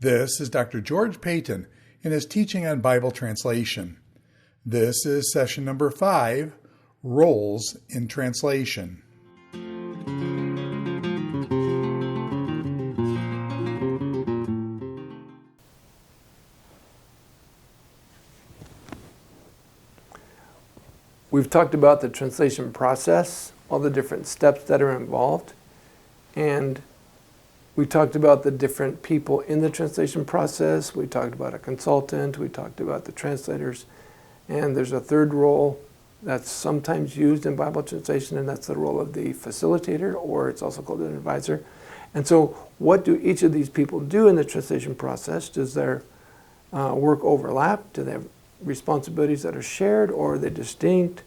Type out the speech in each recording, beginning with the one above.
This is Dr. George Payton in his teaching on Bible translation. This is session number 5, Roles in Translation. We've talked about the translation process, all the different steps that are involved, and we talked about the different people in the translation process. We talked about a consultant, we talked about the translators, and there's a third role that's sometimes used in Bible translation, and that's the role of the facilitator, or it's also called an advisor. And so what do each of these people do in the translation process? Does their work overlap? Do they have responsibilities that are shared, or are they distinct?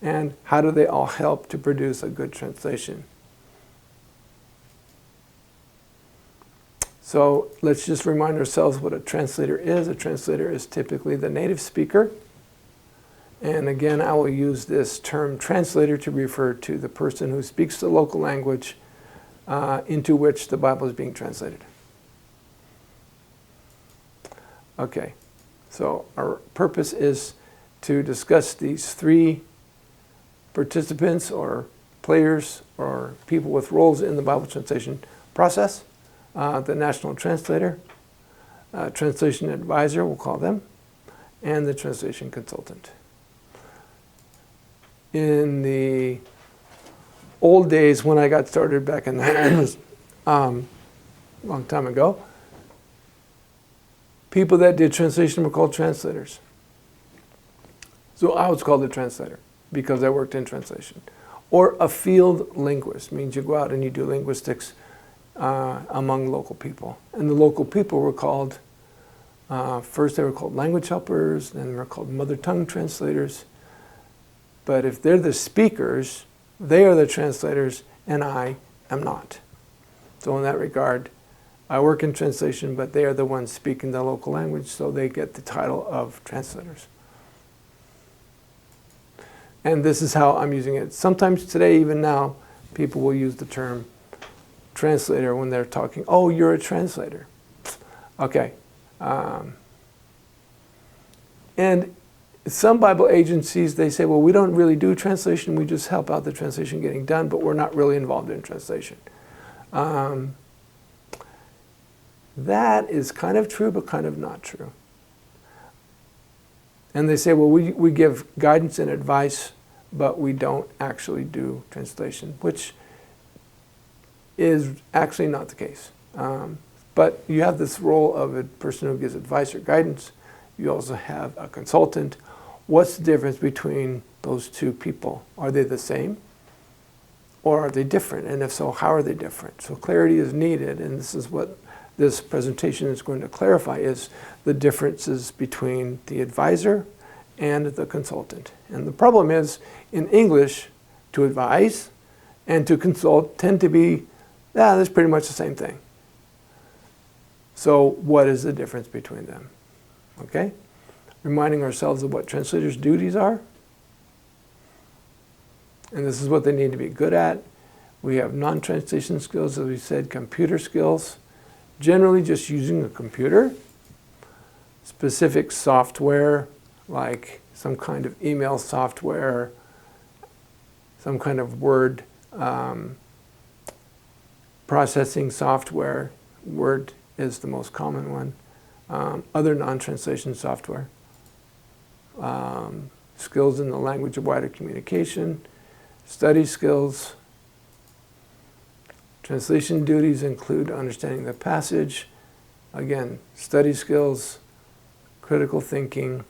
And how do they all help to produce a good translation? So let's just remind ourselves what a translator is. A translator is typically the native speaker. And again, I will use this term translator to refer to the person who speaks the local language into which the Bible is being translated. Okay, so our purpose is to discuss these three participants or players or people with roles in the Bible translation process. The national translator, translation advisor, we'll call them, and the translation consultant. In the old days when I got started back in the 90s, long time ago, people that did translation were called translators. So I was called a translator because I worked in translation. Or a field linguist, means you go out and you do linguistics among local people. And the local people were called, first they were called language helpers, then they were called mother tongue translators. But if they're the speakers, they are the translators, and I am not. So in that regard, I work in translation, but they are the ones speaking the local language, so they get the title of translators. And this is how I'm using it. Sometimes today, even now, people will use the term translator when they're talking, oh, you're a translator. Okay. And some Bible agencies, they say, well, we don't really do translation, we just help out the translation getting done, but we're not really involved in translation. That is kind of true, but kind of not true. And they say, well, we give guidance and advice, but we don't actually do translation, which is actually not the case. But you have this role of a person who gives advice or guidance. You also have a consultant. What's the difference between those two people? Are they the same? Or are they different? And if so, how are they different? So clarity is needed, and this is what this presentation is going to clarify, is the differences between the advisor and the consultant. And the problem is, in English, to advise and to consult tend to be, that's pretty much the same thing. So what is the difference between them? Okay? Reminding ourselves of what translators' duties are. And this is what they need to be good at. We have non-translation skills, as we said, computer skills, generally just using a computer, specific software, like some kind of email software, some kind of word processing software. Word is the most common one. Other non-translation software. Skills in the language of wider communication, study skills. Translation duties include understanding the passage, again, study skills, critical thinking,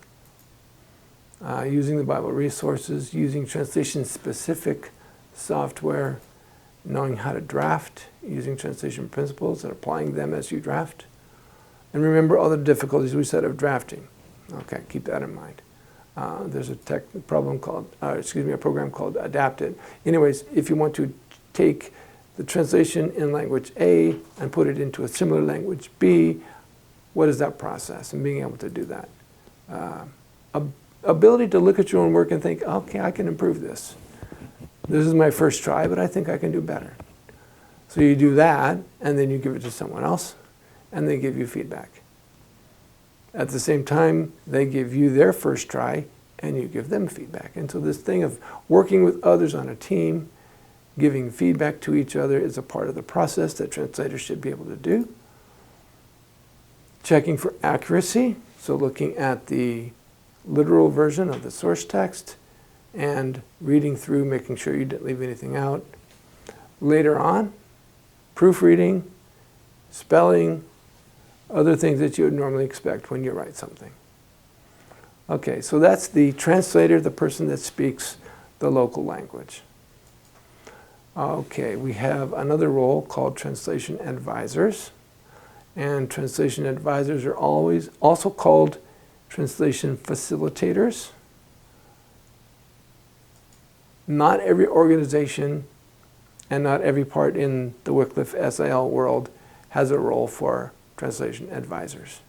using the Bible resources, using translation-specific software, knowing how to draft, using translation principles and applying them as you draft. And remember all the difficulties we said of drafting. Okay, keep that in mind. There's a program called Adapted. Anyways, if you want to take the translation in language A and put it into a similar language B, what is that process? And being able to do that. Ability to look at your own work and think, okay, I can improve this. This is my first try, but I think I can do better. So you do that, and then you give it to someone else, and they give you feedback. At the same time, they give you their first try, and you give them feedback. And so this thing of working with others on a team, giving feedback to each other is a part of the process that translators should be able to do. Checking for accuracy, so looking at the literal version of the source text and reading through, making sure you didn't leave anything out. Later on, proofreading, spelling, other things that you would normally expect when you write something. Okay, so that's the translator, the person that speaks the local language. Okay, we have another role called translation advisors. And translation advisors are always also called translation facilitators. Not every organization and not every part in the Wycliffe SIL world has a role for translation advisors.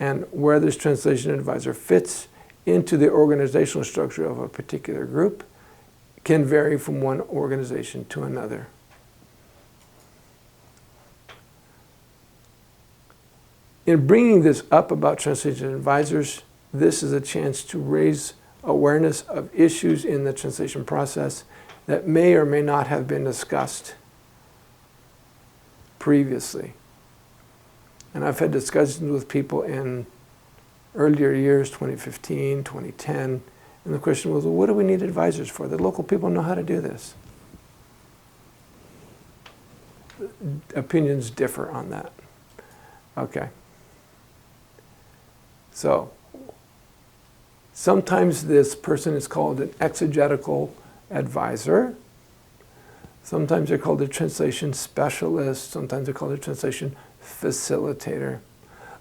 And where this translation advisor fits into the organizational structure of a particular group can vary from one organization to another. In bringing this up about translation advisors, this is a chance to raise awareness of issues in the translation process that may or may not have been discussed previously. And I've had discussions with people in earlier years, 2015, 2010, and the question was, well, what do we need advisors for? The local people know how to do this. Opinions differ on that. Okay. So, sometimes this person is called an exegetical advisor. Sometimes they're called a translation specialist. Sometimes they're called a translation facilitator.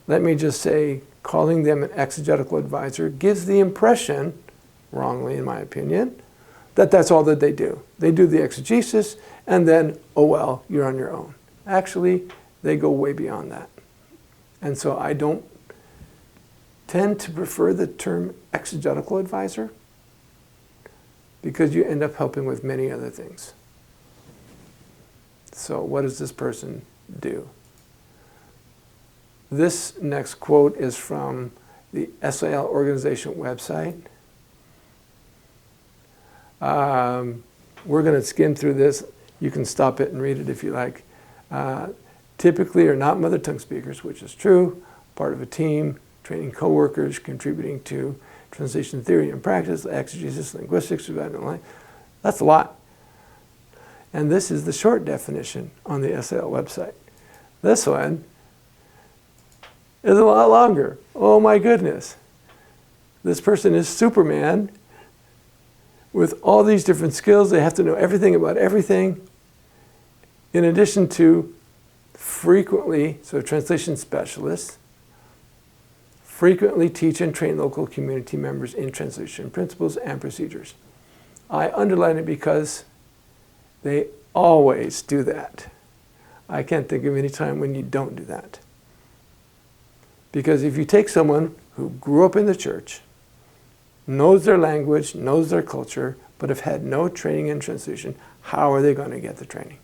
Let me just say, calling them an exegetical advisor gives the impression, wrongly in my opinion, that that's all that they do. They do the exegesis, and then, oh well, you're on your own. Actually, they go way beyond that. And so I don't tend to prefer the term exegetical advisor because you end up helping with many other things. So what does this person do? This next quote is from the SIL organization website. We're going to skim through this. You can stop it and read it if you like. Typically are not mother tongue speakers, which is true, part of a team, training coworkers, contributing to translation theory and practice, exegesis, linguistics, that's a lot. And this is the short definition on the SIL website. This one is a lot longer. Oh my goodness. This person is Superman with all these different skills. They have to know everything about everything. In addition to frequently, so translation specialists, frequently teach and train local community members in translation principles and procedures. I underline it because they always do that. I can't think of any time when you don't do that. Because if you take someone who grew up in the church, knows their language, knows their culture, but have had no training in translation, how are they going to get the training?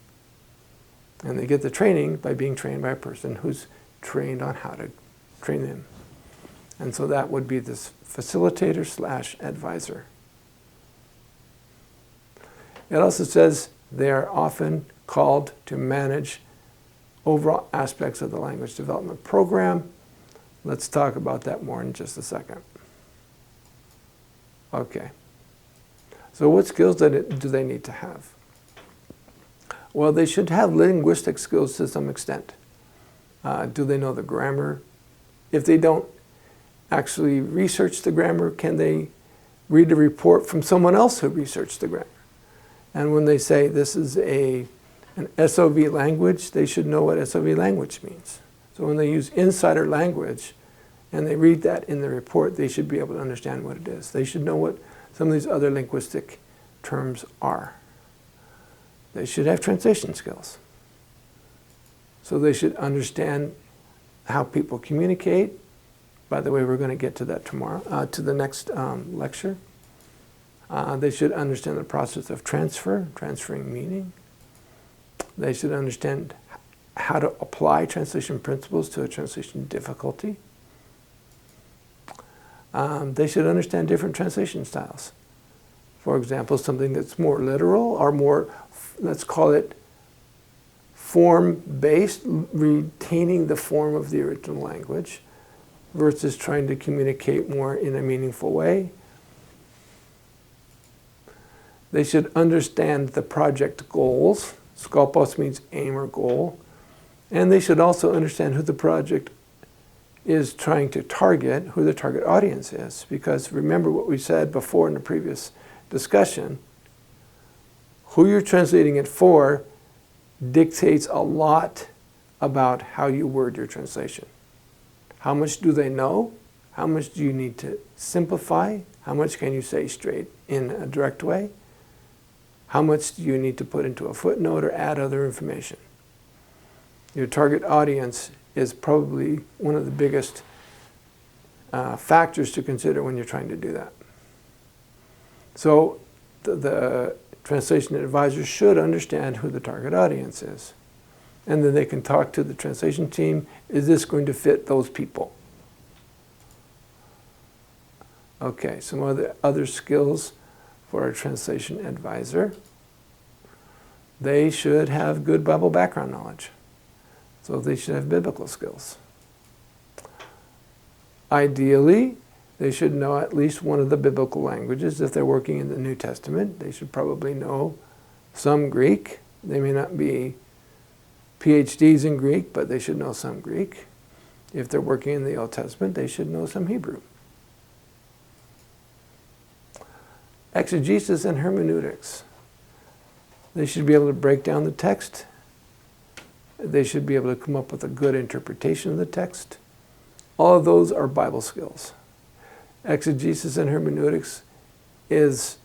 And they get the training by being trained by a person who's trained on how to train them. And so that would be this facilitator / advisor. It also says they are often called to manage overall aspects of the language development program. Let's talk about that more in just a second. Okay. So what skills do they need to have? Well, they should have linguistic skills to some extent. Do they know the grammar? If they don't actually research the grammar, can they read a report from someone else who researched the grammar? And when they say this is an SOV language, they should know what SOV language means. So when they use insider language and they read that in the report, they should be able to understand what it is. They should know what some of these other linguistic terms are. They should have translation skills. So they should understand how people communicate. By the way, we're going to get to that tomorrow, to the next lecture. They should understand the process of transferring meaning. They should understand how to apply translation principles to a translation difficulty. They should understand different translation styles. For example, something that's more literal or more, let's call it form-based, retaining the form of the original language, versus trying to communicate more in a meaningful way. They should understand the project goals. Skopos means aim or goal. And they should also understand who the project is trying to target, who the target audience is. Because remember what we said before in the previous discussion, who you're translating it for dictates a lot about how you word your translation. How much do they know? How much do you need to simplify? How much can you say straight in a direct way? How much do you need to put into a footnote or add other information? Your target audience is probably one of the biggest factors to consider when you're trying to do that. So the translation advisor should understand who the target audience is. And then they can talk to the translation team, is this going to fit those people? Okay, some other skills for a translation advisor. They should have good Bible background knowledge. So they should have biblical skills. Ideally, they should know at least one of the biblical languages. If they're working in the New Testament, they should probably know some Greek. They may not be PhDs in Greek, but they should know some Greek. If they're working in the Old Testament, they should know some Hebrew. Exegesis and hermeneutics. They should be able to break down the text. They should be able to come up with a good interpretation of the text. All of those are Bible skills. Exegesis and hermeneutics is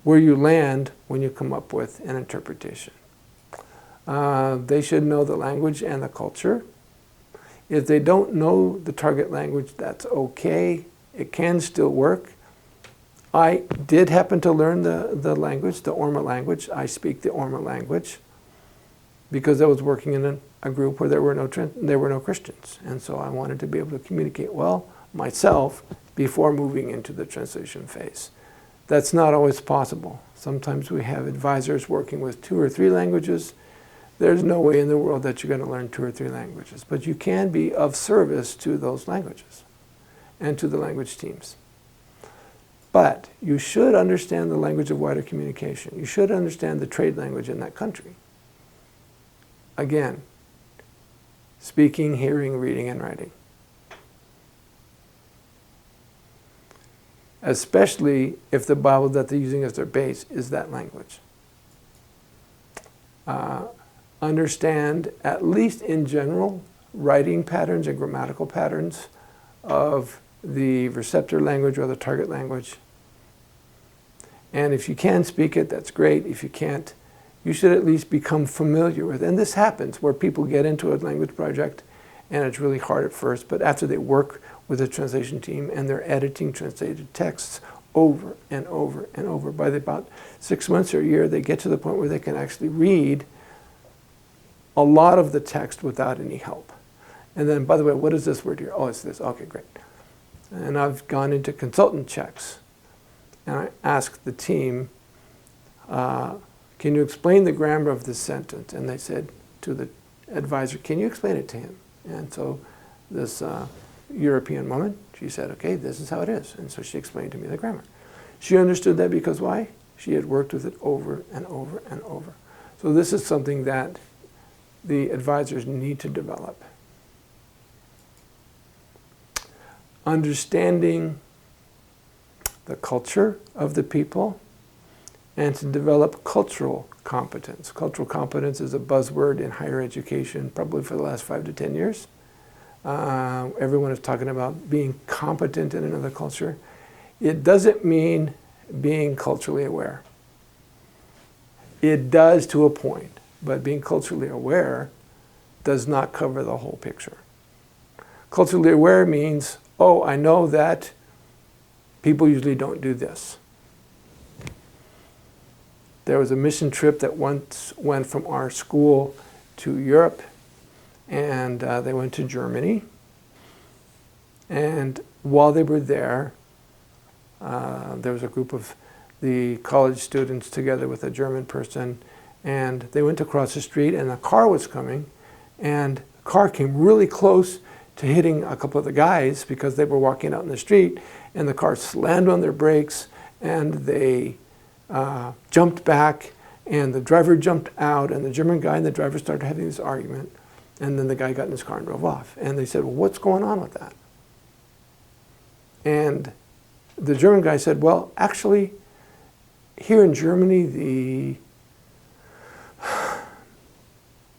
where you land when you come up with an interpretation. They should know the language and the culture. If they don't know the target language, that's okay. It can still work. I did happen to learn the language, the Orma language. I speak the Orma language because I was working in a group where there were no Christians. And so I wanted to be able to communicate well myself before moving into the translation phase. That's not always possible. Sometimes we have advisors working with 2 or 3 languages. There's no way in the world that you're going to learn 2 or 3 languages, but you can be of service to those languages and to the language teams. But you should understand the language of wider communication. You should understand the trade language in that country. Again, speaking, hearing, reading, and writing. Especially if the Bible that they're using as their base is that language. Understand, at least in general, writing patterns and grammatical patterns of the receptor language or the target language. And if you can speak it, that's great. If you can't, you should at least become familiar with it. And this happens where people get into a language project and it's really hard at first, but after they work with a translation team and they're editing translated texts over and over and over, by about 6 months or a year, they get to the point where they can actually read a lot of the text without any help. And then, by the way, what is this word here? Oh, it's this. Okay, great. And I've gone into consultant checks and I asked the team, can you explain the grammar of this sentence? And they said to the advisor, can you explain it to him? And so this European woman, she said, okay, this is how it is. And so she explained to me the grammar. She understood that because why? She had worked with it over and over and over. So this is something that the advisors need to develop. Understanding the culture of the people and to develop cultural competence. Cultural competence is a buzzword in higher education probably for the last 5 to 10 years. Everyone is talking about being competent in another culture. It doesn't mean being culturally aware. It does to a point, but being culturally aware does not cover the whole picture. Culturally aware means, oh, I know that people usually don't do this. There was a mission trip that once went from our school to Europe, and they went to Germany. And while they were there was a group of the college students together with a German person, and they went to cross the street, and a car was coming, and the car came really close to hitting a couple of the guys because they were walking out in the street, and the car slammed on their brakes, and they jumped back, and the driver jumped out, and the German guy and the driver started having this argument, and then the guy got in his car and drove off. And they said, well, what's going on with that? And the German guy said, well, actually, here in Germany,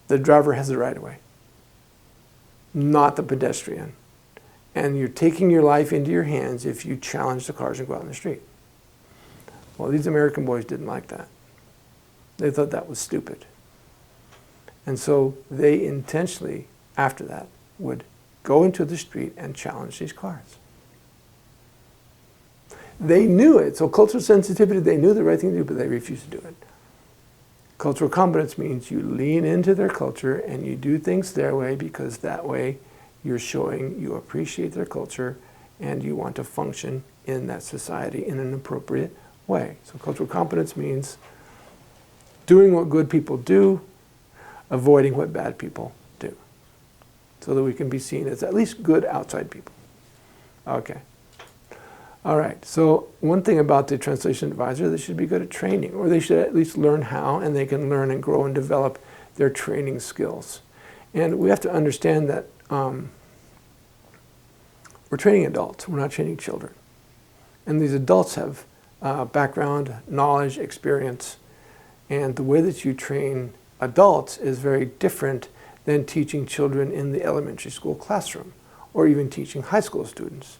the driver has the right of way, not the pedestrian. And you're taking your life into your hands if you challenge the cars and go out in the street. Well, these American boys didn't like that. They thought that was stupid. And so they intentionally, after that, would go into the street and challenge these cars. They knew it. So cultural sensitivity, they knew the right thing to do, but they refused to do it. Cultural competence means you lean into their culture and you do things their way, because that way you're showing you appreciate their culture and you want to function in that society in an appropriate way. So cultural competence means doing what good people do, avoiding what bad people do, so that we can be seen as at least good outside people. Okay. All right, so one thing about the translation advisor, they should be good at training, or they should at least learn how, and they can learn and grow and develop their training skills. And we have to understand that we're training adults, we're not training children. And these adults have background, knowledge, experience, and the way that you train adults is very different than teaching children in the elementary school classroom, or even teaching high school students,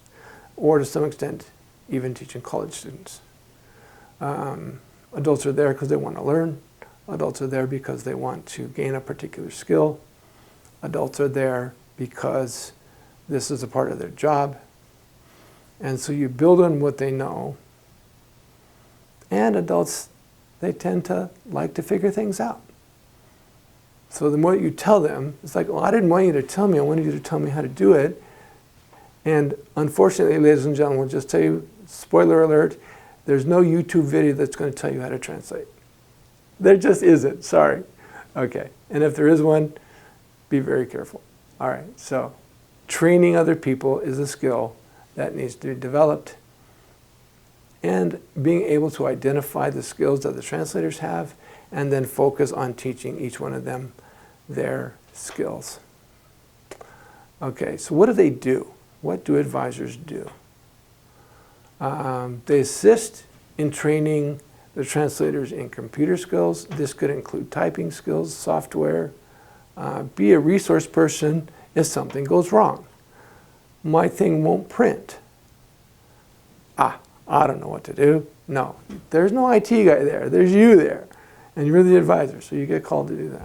or to some extent, even teaching college students. Adults are there because they want to learn. Adults are there because they want to gain a particular skill. Adults are there because this is a part of their job. And so you build on what they know. And adults, they tend to like to figure things out. So the more you tell them, it's like, well, I didn't want you to tell me, I wanted you to tell me how to do it. And unfortunately, ladies and gentlemen, I'll just tell you, spoiler alert, there's no YouTube video that's going to tell you how to translate. There just isn't, sorry. Okay, and if there is one, be very careful. All right, so training other people is a skill that needs to be developed. And being able to identify the skills that the translators have and then focus on teaching each one of them their skills. Okay, so what do? What do advisors do? They assist in training the translators in computer skills. This could include typing skills, software. Be a resource person if something goes wrong. My thing won't print. I don't know what to do. No, there's no IT guy there. There's you there. And you're the advisor, so you get called to do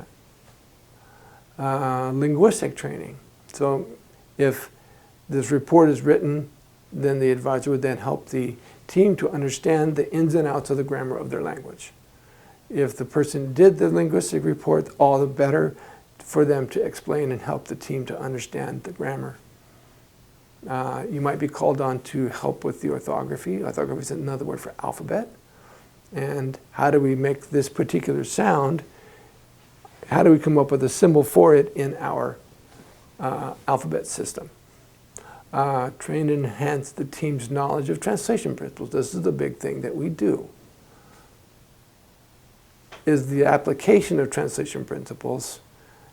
that. Linguistic training. So if this report is written, then the advisor would then help the team to understand the ins and outs of the grammar of their language. If the person did the linguistic report, all the better for them to explain and help the team to understand the grammar. You might be called on to help with the orthography. Orthography is another word for alphabet. And how do we make this particular sound? How do we come up with a symbol for it in our alphabet system? Train and enhance the team's knowledge of translation principles. This is the big thing that we do, is the application of translation principles,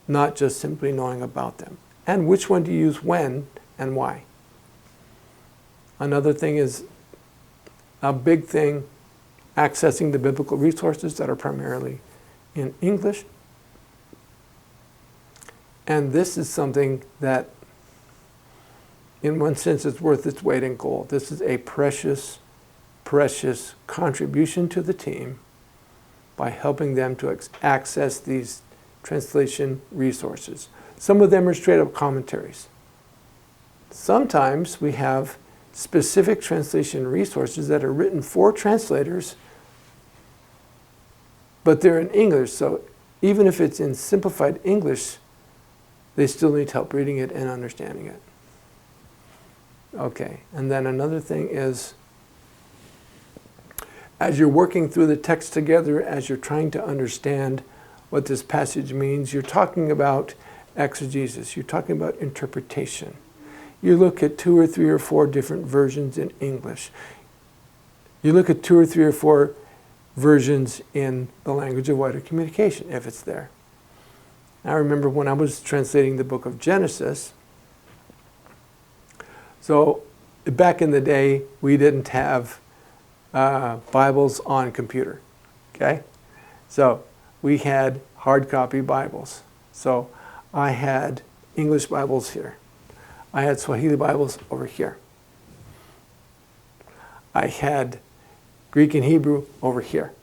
not just simply knowing about them. And which one to use when and why. Another thing is a big thing, accessing the biblical resources that are primarily in English. And this is something that, in one sense, it's worth its weight in gold. This is a precious, precious contribution to the team by helping them to access these translation resources. Some of them are straight up commentaries. Sometimes we have specific translation resources that are written for translators, but they're in English. So even if it's in simplified English, they still need help reading it and understanding it. Okay, and then another thing is, as you're working through the text together, as you're trying to understand what this passage means, you're talking about exegesis, you're talking about interpretation. You look at 2 or 3 or 4 different versions in English. You look at 2 or 3 or 4 versions in the language of wider communication, if it's there. I remember when I was translating the book of Genesis, so back in the day, we didn't have Bibles on computer, okay? So we had hard copy Bibles. So I had English Bibles here. I had Swahili Bibles over here. I had Greek and Hebrew over here.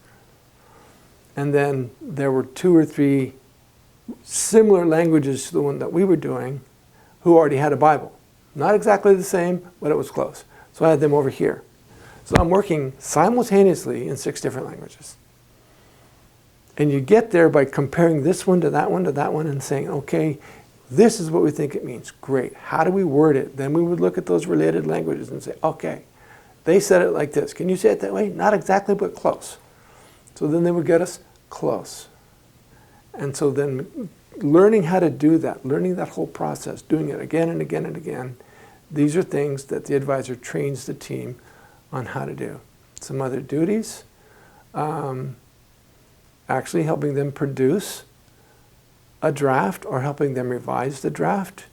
And then there were 2 or 3 similar languages to the one that we were doing who already had a Bible. Not exactly the same, but it was close. So I had them over here. So I'm working simultaneously in 6 different languages. And you get there by comparing this one to that one to that one and saying, okay, this is what we think it means. Great. How do we word it? Then we would look at those related languages and say, okay, they said it like this. Can you say it that way? Not exactly, but close. So then they would get us close. And so then learning how to do that, learning that whole process, doing it again and again and again, these are things that the advisor trains the team on how to do. Some other duties, actually helping them produce a draft or helping them revise the draft,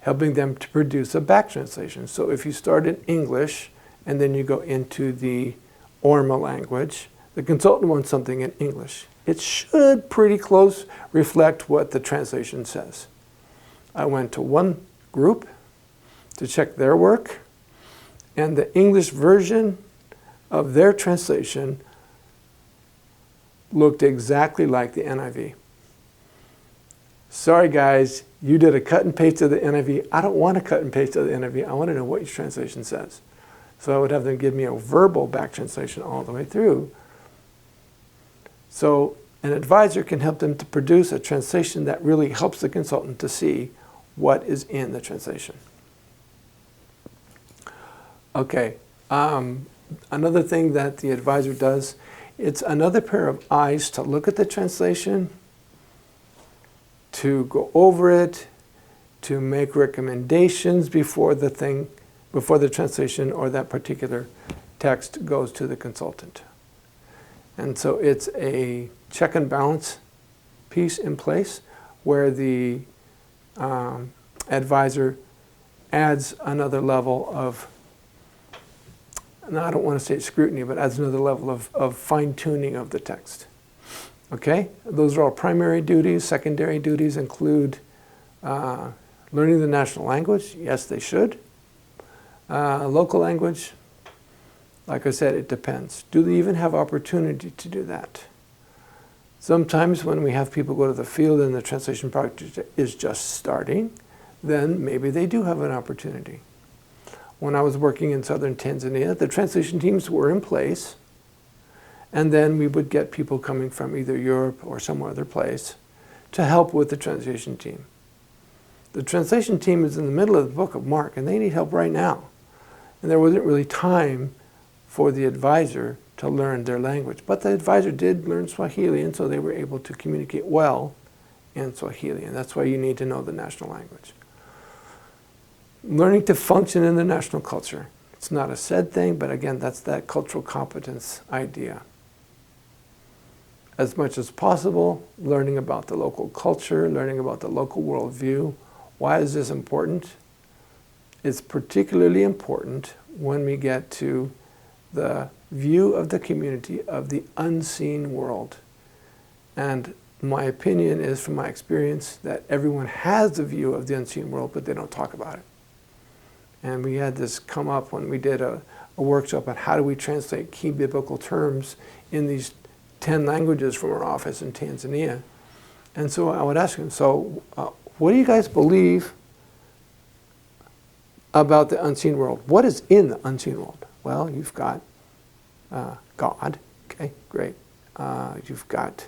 helping them to produce a back translation. So if you start in English and then you go into the Orma language, the consultant wants something in English. It should pretty close reflect what the translation says. I went to one group to check their work, and the English version of their translation looked exactly like the NIV. Sorry guys, you did a cut and paste of the NIV. I don't want to cut and paste of the NIV. I want to know what your translation says. So I would have them give me a verbal back translation all the way through. So an advisor can help them to produce a translation that really helps the consultant to see what is in the translation. Okay, another thing that the advisor does, it's another pair of eyes to look at the translation, to go over it, to make recommendations before the translation or that particular text goes to the consultant. And so it's a check and balance piece in place where the advisor adds another level of, and I don't want to say scrutiny, but adds another level of fine-tuning of the text. Okay? Those are all primary duties. Secondary duties include learning the national language. Yes, they should. Local language, like I said, it depends. Do they even have opportunity to do that? Sometimes when we have people go to the field and the translation project is just starting, then maybe they do have an opportunity. When I was working in southern Tanzania, the translation teams were in place, and then we would get people coming from either Europe or some other place to help with the translation team. The translation team is in the middle of the book of Mark, and they need help right now. And there wasn't really time for the advisor to learn their language. But the advisor did learn Swahili, and so they were able to communicate well in Swahili, and that's why you need to know the national language. Learning to function in the national culture. It's not a said thing, but again, that's that cultural competence idea. As much as possible, learning about the local culture, learning about the local worldview. Why is this important? It's particularly important when we get to the view of the community of the unseen world. And my opinion is, from my experience, that everyone has a view of the unseen world, but they don't talk about it. And we had this come up when we did a workshop on how do we translate key biblical terms in these 10 languages from our office in Tanzania. And so I would ask them, so what do you guys believe about the unseen world? What is in the unseen world? Well, you've got God. Okay, great. You've got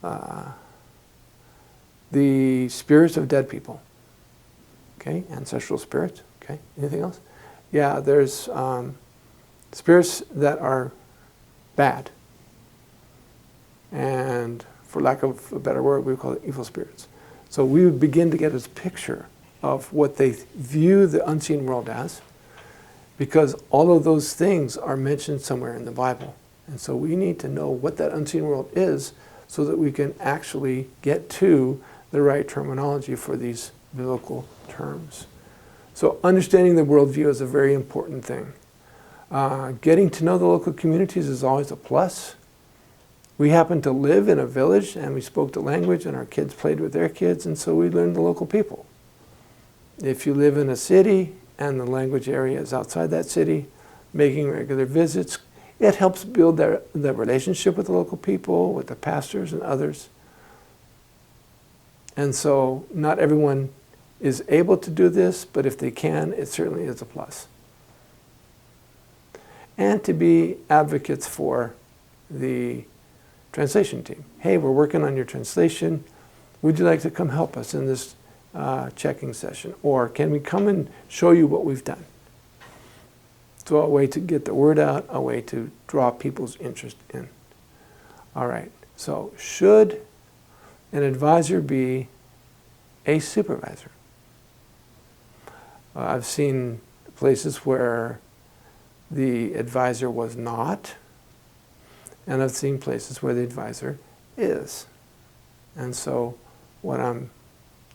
the the spirits of dead people. Okay, ancestral spirits. Okay, anything else? Yeah, there's spirits that are bad. And for lack of a better word, we call it evil spirits. So we would begin to get this picture of what they view the unseen world as, because all of those things are mentioned somewhere in the Bible. And so we need to know what that unseen world is so that we can actually get to the right terminology for these biblical terms. So understanding the worldview is a very important thing. Getting to know the local communities is always a plus. We happened to live in a village and we spoke the language and our kids played with their kids, and so we learned the local people. If you live in a city and the language area is outside that city, making regular visits, it helps build the relationship with the local people, with the pastors and others. And so not everyone is able to do this, but if they can, it certainly is a plus. And to be advocates for the translation team. Hey, we're working on your translation. Would you like to come help us in this checking session? Or can we come and show you what we've done? So a way to get the word out, a way to draw people's interest in. All right, so should an advisor be a supervisor? I've seen places where the advisor was not, and I've seen places where the advisor is. And so what I'm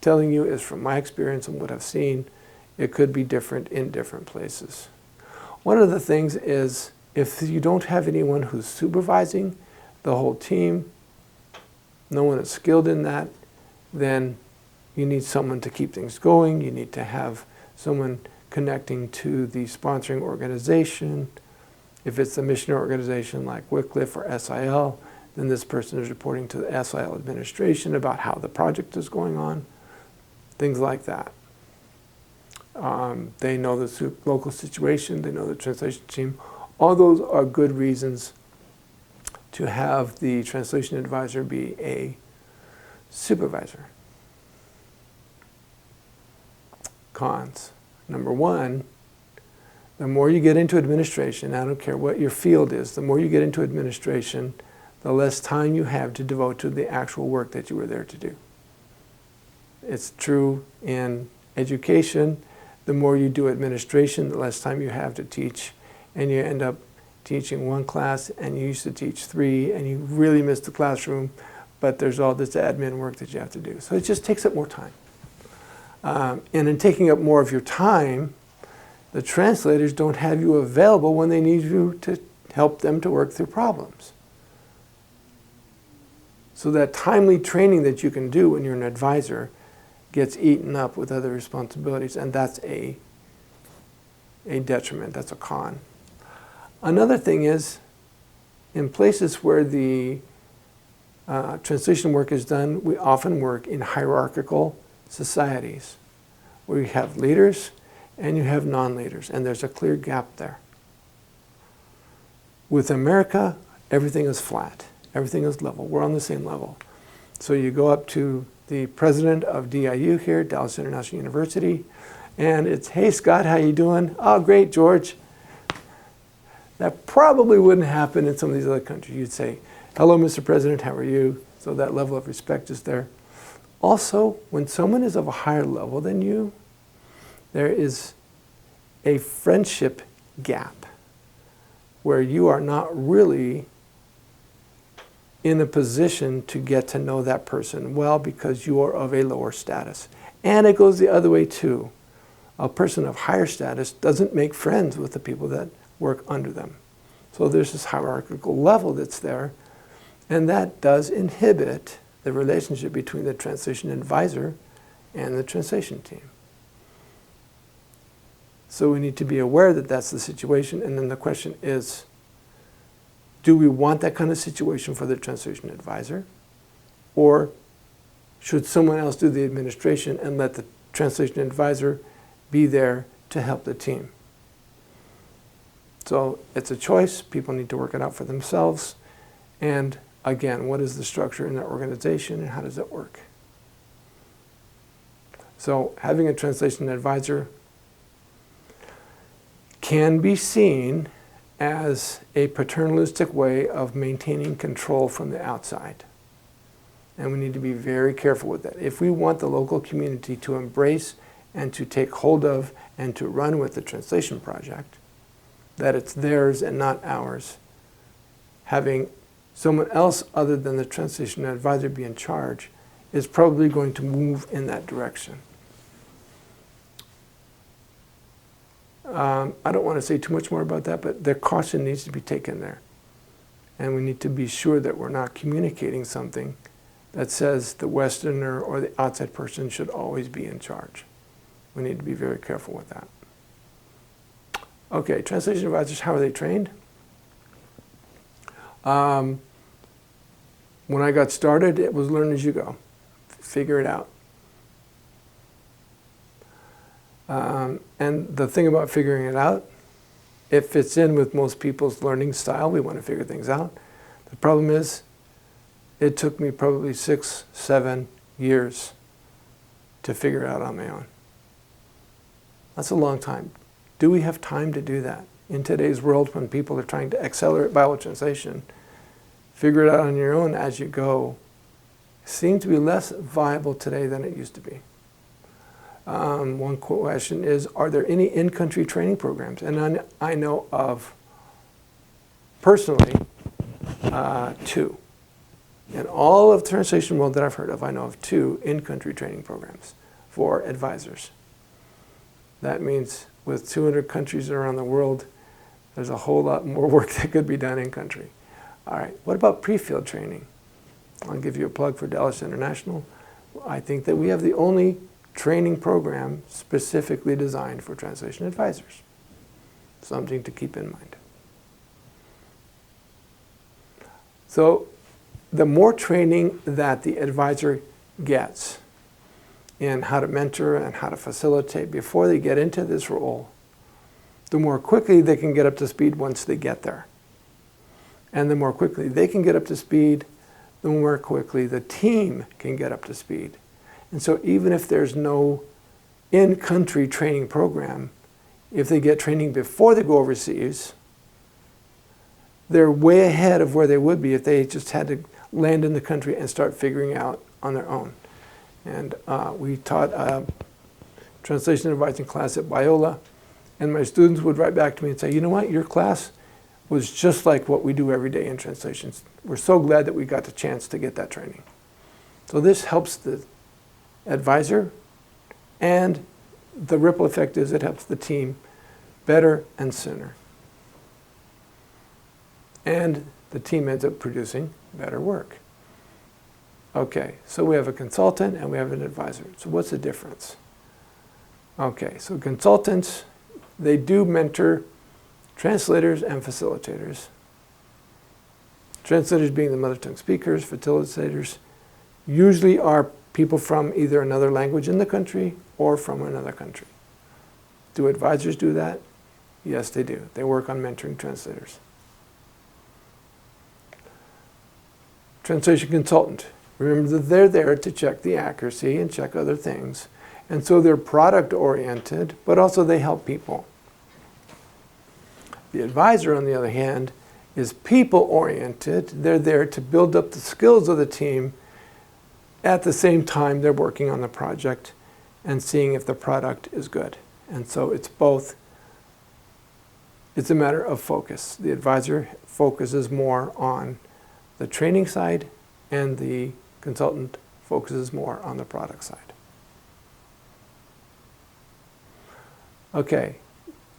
telling you is from my experience and what I've seen, it could be different in different places. One of the things is if you don't have anyone who's supervising the whole team, no one is skilled in that, then you need someone to keep things going. You need to have someone connecting to the sponsoring organization. If it's a missionary organization like Wycliffe or SIL, then this person is reporting to the SIL administration about how the project is going on, things like that. They know the local situation, they know the translation team. All those are good reasons to have the translation advisor be a supervisor. Cons. Number one, the more you get into administration, I don't care what your field is, the more you get into administration, the less time you have to devote to the actual work that you were there to do. It's true in education. The more you do administration, the less time you have to teach, and you end up teaching one class and you used to teach 3 and you really miss the classroom, but there's all this admin work that you have to do. So it just takes up more time. And in taking up more of your time, the translators don't have you available when they need you to help them to work through problems. So that timely training that you can do when you're an advisor gets eaten up with other responsibilities, and that's a detriment, that's a con. Another thing is, in places where the translation work is done, we often work in hierarchical societies, where you have leaders and you have non-leaders, and there's a clear gap there. With America, everything is flat, everything is level, we're on the same level. So you go up to the president of DIU here, Dallas International University, and it's, hey Scott, how you doing? Oh, great, George. That probably wouldn't happen in some of these other countries. You'd say, hello, Mr. President, how are you? So that level of respect is there. Also, when someone is of a higher level than you, there is a friendship gap where you are not really in a position to get to know that person well because you are of a lower status. And it goes the other way too. A person of higher status doesn't make friends with the people that work under them. So there's this hierarchical level that's there, and that does inhibit the relationship between the translation advisor and the translation team. So we need to be aware that that's the situation, and then the question is, do we want that kind of situation for the translation advisor? Or should someone else do the administration and let the translation advisor be there to help the team? So it's a choice. People need to work it out for themselves. And again, what is the structure in their organization and how does it work? So having a translation advisor can be seen as a paternalistic way of maintaining control from the outside. And we need to be very careful with that. If we want the local community to embrace and to take hold of and to run with the translation project, that it's theirs and not ours, having someone else other than the translation advisor be in charge is probably going to move in that direction. I don't want to say too much more about that, but the caution needs to be taken there. And we need to be sure that we're not communicating something that says the Westerner or the outside person should always be in charge. We need to be very careful with that. Okay, translation advisors, how are they trained? When I got started, it was learn as you go. Figure it out. And the thing about figuring it out, it fits in with most people's learning style. We want to figure things out. The problem is, it took me probably 6, 7 years to figure it out on my own. That's a long time. Do we have time to do that? In today's world, when people are trying to accelerate Bible translation, figure it out on your own as you go seems to be less viable today than it used to be. One question is, are there any in-country training programs? And I know of, personally, 2. In all of the translation world that I've heard of, I know of 2 in-country training programs for advisors. That means with 200 countries around the world, there's a whole lot more work that could be done in country. All right, what about pre-field training? I'll give you a plug for Dallas International. I think that we have the only training program specifically designed for translation advisors. Something to keep in mind. So the more training that the advisor gets in how to mentor and how to facilitate before they get into this role, the more quickly they can get up to speed once they get there. And the more quickly they can get up to speed, the more quickly the team can get up to speed. And so even if there's no in-country training program, if they get training before they go overseas, they're way ahead of where they would be if they just had to land in the country and start figuring out on their own. And we taught a translation advising class at Biola, and my students would write back to me and say, you know what, your class was just like what we do every day in translations. We're so glad that we got the chance to get that training. So this helps the advisor, and the ripple effect is it helps the team better and sooner. And the team ends up producing better work. Okay, so we have a consultant and we have an advisor. So what's the difference? Okay, so consultants, they do mentor translators and facilitators. Translators being the mother tongue speakers, facilitators usually are people from either another language in the country or from another country. Do advisors do that? Yes, they do. They work on mentoring translators. Translation consultant. Remember that they're there to check the accuracy and check other things. And so they're product oriented, but also they help people. The advisor, on the other hand, is people oriented. They're there to build up the skills of the team. At the same time, they're working on the project and seeing if the product is good. And so it's both. It's a matter of focus. The advisor focuses more on the training side, and the consultant focuses more on the product side. Okay,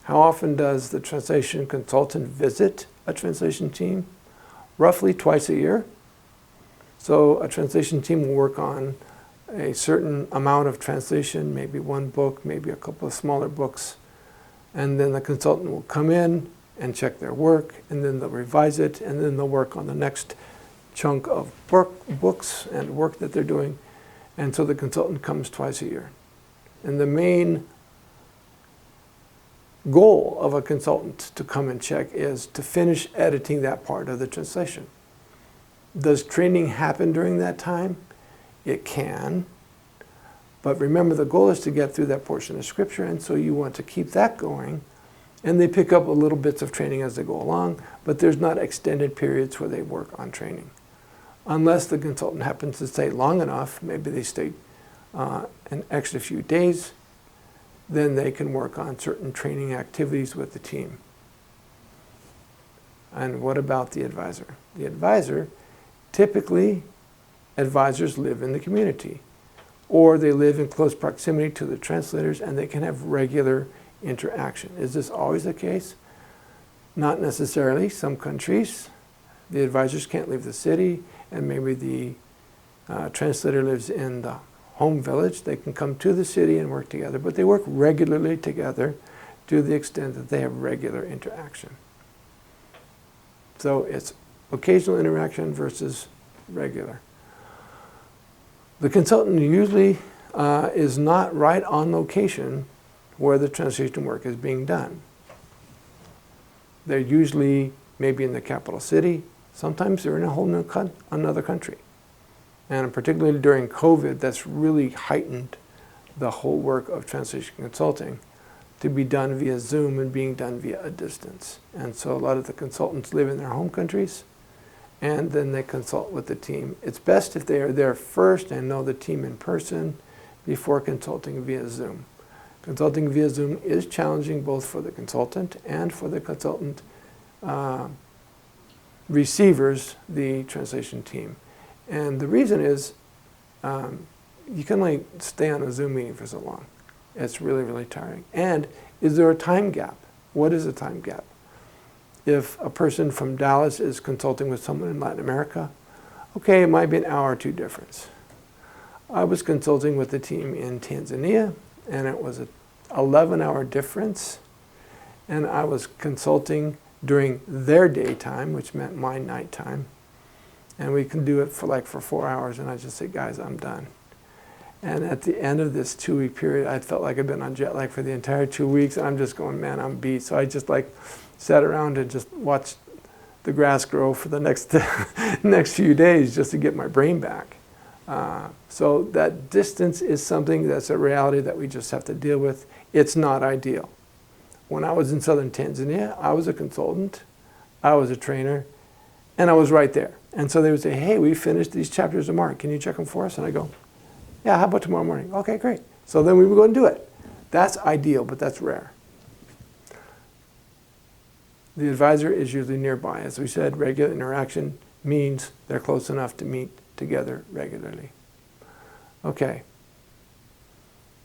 how often does the translation consultant visit a translation team? Roughly twice a year. So a translation team will work on a certain amount of translation, maybe one book, maybe a couple of smaller books, and then the consultant will come in and check their work, and then they'll revise it, and then they'll work on the next chunk of books and work that they're doing. And so the consultant comes twice a year. And the main goal of a consultant to come and check is to finish editing that part of the translation. Does training happen during that time? It can. But remember, the goal is to get through that portion of Scripture, and so you want to keep that going. And they pick up a little bits of training as they go along, but there's not extended periods where they work on training. Unless the consultant happens to stay long enough, maybe they stay an extra few days, then they can work on certain training activities with the team. And what about the advisor? The advisor, typically, advisors live in the community, or they live in close proximity to the translators, and they can have regular interaction. Is this always the case? Not necessarily. Some countries, the advisors can't leave the city, and maybe the translator lives in the home village. They can come to the city and work together, but they work regularly together to the extent that they have regular interaction. So it's occasional interaction versus regular. The consultant usually is not right on location where the translation work is being done. They're usually maybe in the capital city. Sometimes they're in a whole another country. And particularly during COVID, that's really heightened the whole work of translation consulting to be done via Zoom and being done via a distance. And so a lot of the consultants live in their home countries, and then they consult with the team. It's best if they are there first and know the team in person before consulting via Zoom. Consulting via Zoom is challenging both for the consultant and for the consultant receivers, the translation team. And the reason is you can only stay on a Zoom meeting for so long. It's really, really tiring. And is there a time gap? What is a time gap? If a person from Dallas is consulting with someone in Latin America, okay, it might be an hour or two difference. I was consulting with the team in Tanzania, and it was an 11-hour difference. And I was consulting during their daytime, which meant my nighttime. And we can do it for 4 hours, and I just say, guys, I'm done. And at the end of this 2-week period, I felt like I'd been on jet lag for the entire 2 weeks, and I'm just going, man, I'm beat. So I just sat around and just watched the grass grow for the next few days just to get my brain back. So that distance is something that's a reality that we just have to deal with. It's not ideal. When I was in southern Tanzania, I was a consultant, I was a trainer, and I was right there. And so they would say, hey, we finished these chapters of Mark. Can you check them for us? And I go, yeah, how about tomorrow morning? Okay, great. So then we would go and do it. That's ideal, but that's rare. The advisor is usually nearby. As we said, regular interaction means they're close enough to meet together regularly. Okay.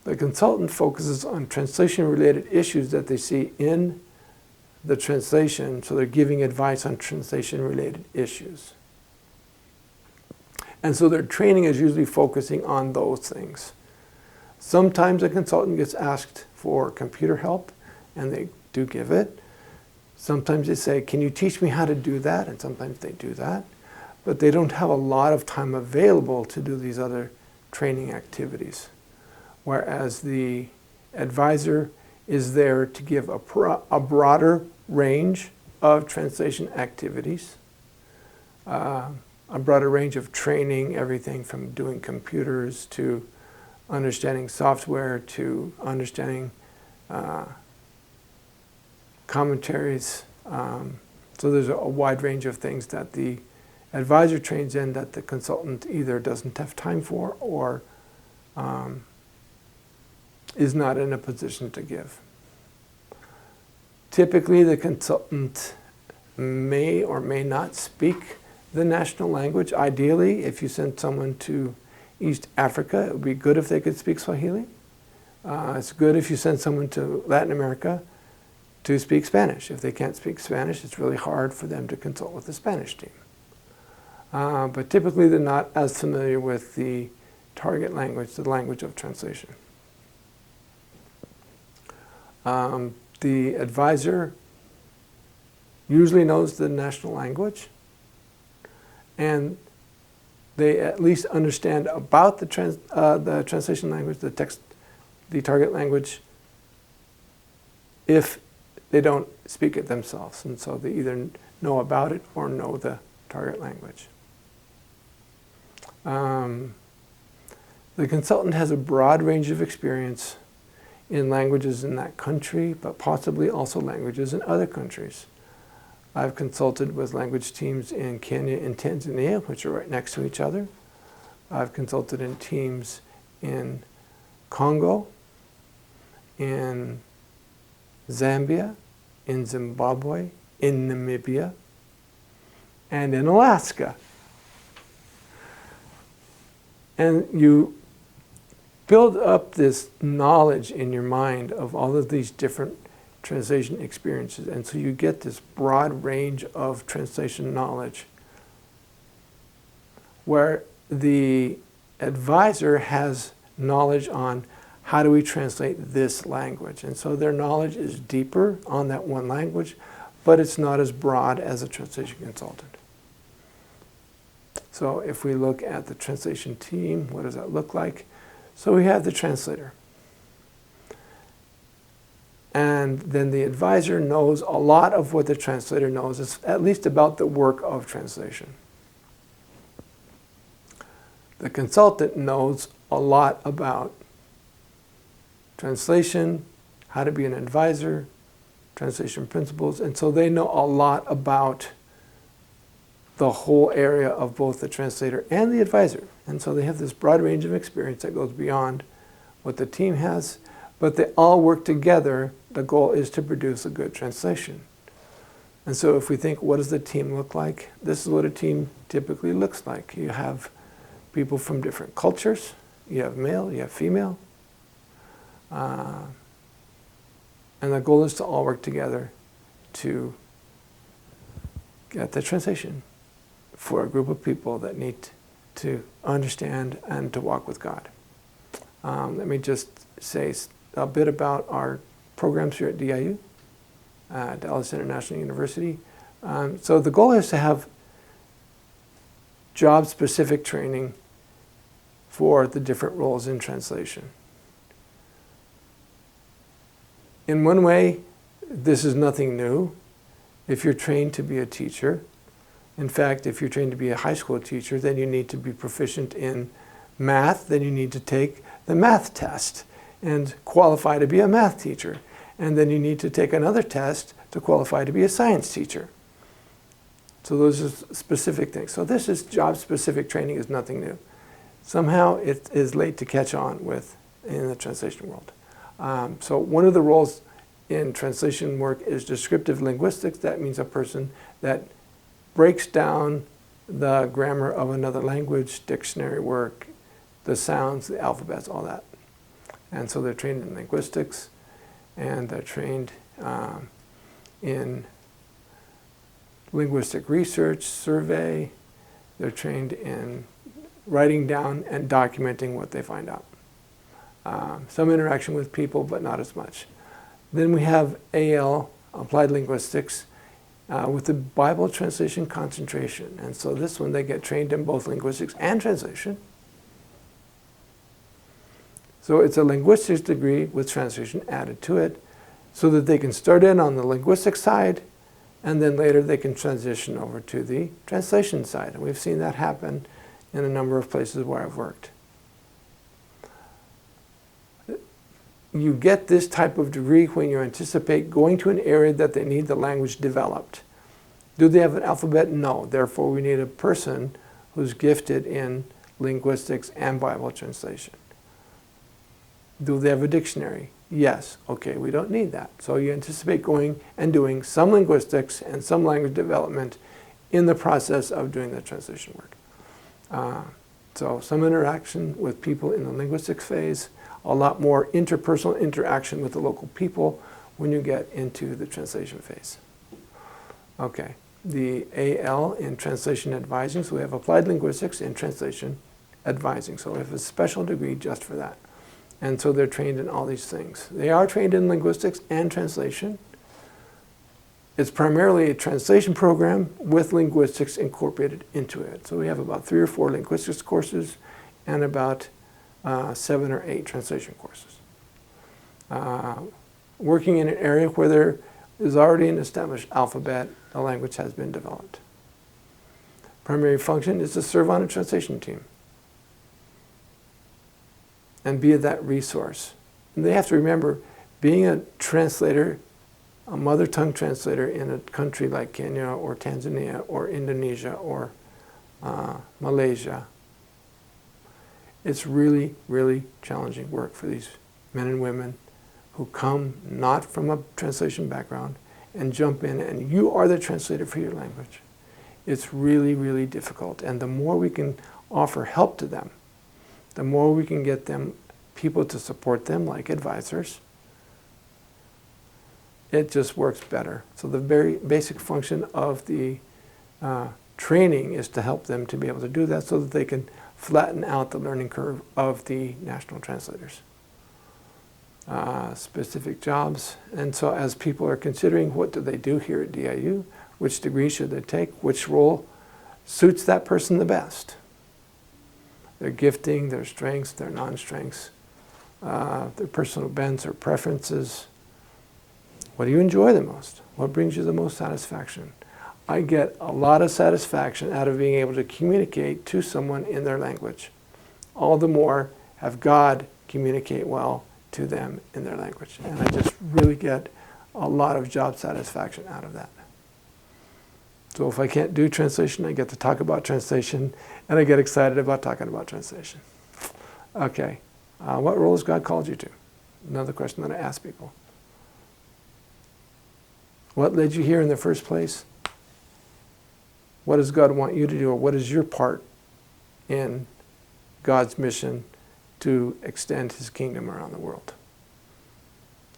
The consultant focuses on translation-related issues that they see in the translation, so they're giving advice on translation-related issues. And so their training is usually focusing on those things. Sometimes a consultant gets asked for computer help, and they do give it. Sometimes they say, can you teach me how to do that? And sometimes they do that. But they don't have a lot of time available to do these other training activities. Whereas the advisor is there to give a broader range of translation activities, a broader range of training, everything from doing computers to understanding software to understanding commentaries. So there's a wide range of things that the advisor trains in that the consultant either doesn't have time for or is not in a position to give. Typically, the consultant may or may not speak the national language. Ideally, if you send someone to East Africa, it would be good if they could speak Swahili. It's good if you send someone to Latin America to speak Spanish. If they can't speak Spanish, it's really hard for them to consult with the Spanish team. But typically, they're not as familiar with the target language, the language of translation. The advisor usually knows the national language, and they at least understand about the translation language, the text, the target language, if they don't speak it themselves. And so they either know about it or know the target language. The consultant has a broad range of experience in languages in that country, but possibly also languages in other countries. I've consulted with language teams in Kenya and Tanzania, which are right next to each other. I've consulted in teams in Congo, in Zambia, in Zimbabwe, in Namibia, and in Alaska. And you build up this knowledge in your mind of all of these different translation experiences. And so you get this broad range of translation knowledge where the advisor has knowledge on how do we translate this language. And so their knowledge is deeper on that one language, but it's not as broad as a translation consultant. So if we look at the translation team, what does that look like? So we have the translator. And then the advisor knows a lot of what the translator knows, it's at least about the work of translation. The consultant knows a lot about translation, how to be an advisor, translation principles, and so they know a lot about the whole area of both the translator and the advisor. And so they have this broad range of experience that goes beyond what the team has, but they all work together. The goal is to produce a good translation. And so if we think, what does the team look like? This is what a team typically looks like. You have people from different cultures. You have male, you have female. And the goal is to all work together to get the translation for a group of people that need to understand and to walk with God. Let me just say a bit about our programs here at DIU, Dallas International University. So the goal is to have job-specific training for the different roles in translation. In one way, this is nothing new. If you're trained to be a teacher, in fact, if you're trained to be a high school teacher, then you need to be proficient in math, then you need to take the math test and qualify to be a math teacher. And then you need to take another test to qualify to be a science teacher. So those are specific things. So this is job-specific training is nothing new. Somehow it is late to catch on with in the translation world. So one of the roles in translation work is descriptive linguistics. That means a person that breaks down the grammar of another language, dictionary work, the sounds, the alphabets, all that. And so they're trained in linguistics, and they're trained in linguistic research, survey. They're trained in writing down and documenting what they find out. Some interaction with people, but not as much. Then we have AL, Applied Linguistics, with the Bible translation concentration. And so this one, they get trained in both linguistics and translation. So it's a linguistics degree with translation added to it so that they can start in on the linguistic side and then later they can transition over to the translation side. And we've seen that happen in a number of places where I've worked. You get this type of degree when you anticipate going to an area that they need the language developed. Do they have an alphabet? No. Therefore, we need a person who's gifted in linguistics and Bible translation. Do they have a dictionary? Yes. Okay, we don't need that. So you anticipate going and doing some linguistics and some language development in the process of doing the translation work. So some interaction with people in the linguistics phase, a lot more interpersonal interaction with the local people when you get into the translation phase. Okay, the AL in translation advising, so we have applied linguistics in translation advising. So we have a special degree just for that. And so they're trained in all these things. They are trained in linguistics and translation. It's primarily a translation program with linguistics incorporated into it. So we have about 3 or 4 linguistics courses and about 7 or 8 translation courses. Working in an area where there is already an established alphabet, the language has been developed. Primary function is to serve on a translation team. and be that resource. And they have to remember, being a translator, a mother tongue translator in a country like Kenya or Tanzania or Indonesia or Malaysia, it's really, really challenging work for these men and women who come not from a translation background and jump in, and you are the translator for your language. It's really, really difficult. And the more we can offer help to them, the more we can get them people to support them, like advisors, it just works better. So the very basic function of the training is to help them to be able to do that so that they can flatten out the learning curve of the national translators. Specific jobs. And so as people are considering what do they do here at DIU, which degree should they take, which role suits that person the best, their gifting, their strengths, their non-strengths, their personal bents or preferences. What do you enjoy the most? What brings you the most satisfaction? I get a lot of satisfaction out of being able to communicate to someone in their language. All the more have God communicate well to them in their language. And I just really get a lot of job satisfaction out of that. So if I can't do translation, I get to talk about translation, and I get excited about talking about translation. Okay, what role has God called you to? Another question that I ask people. What led you here in the first place? What does God want you to do, or what is your part in God's mission to extend His kingdom around the world?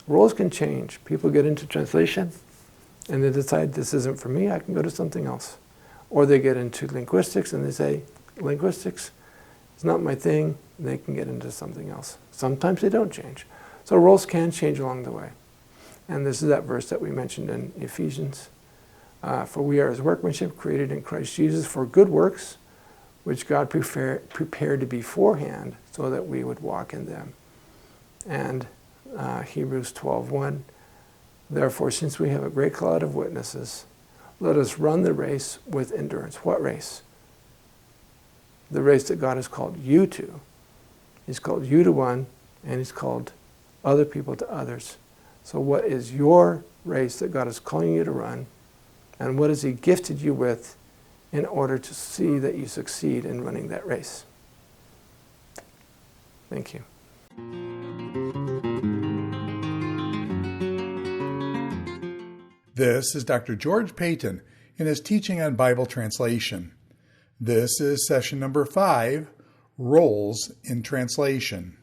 Roles can change. People get into translation and they decide this isn't for me, I can go to something else. Or they get into linguistics and they say, linguistics is not my thing, and they can get into something else. Sometimes they don't change. So roles can change along the way. And this is that verse that we mentioned in Ephesians. For we are His workmanship, created in Christ Jesus for good works, which God prepared beforehand so that we would walk in them. And Hebrews 12:1, therefore, since we have a great cloud of witnesses, let us run the race with endurance. What race? The race that God has called you to. He's called you to one, and He's called other people to others. So what is your race that God is calling you to run? And what has He gifted you with in order to see that you succeed in running that race? Thank you. This is Dr. George Payton in his teaching on Bible translation. This is session number 5, Roles in Translation.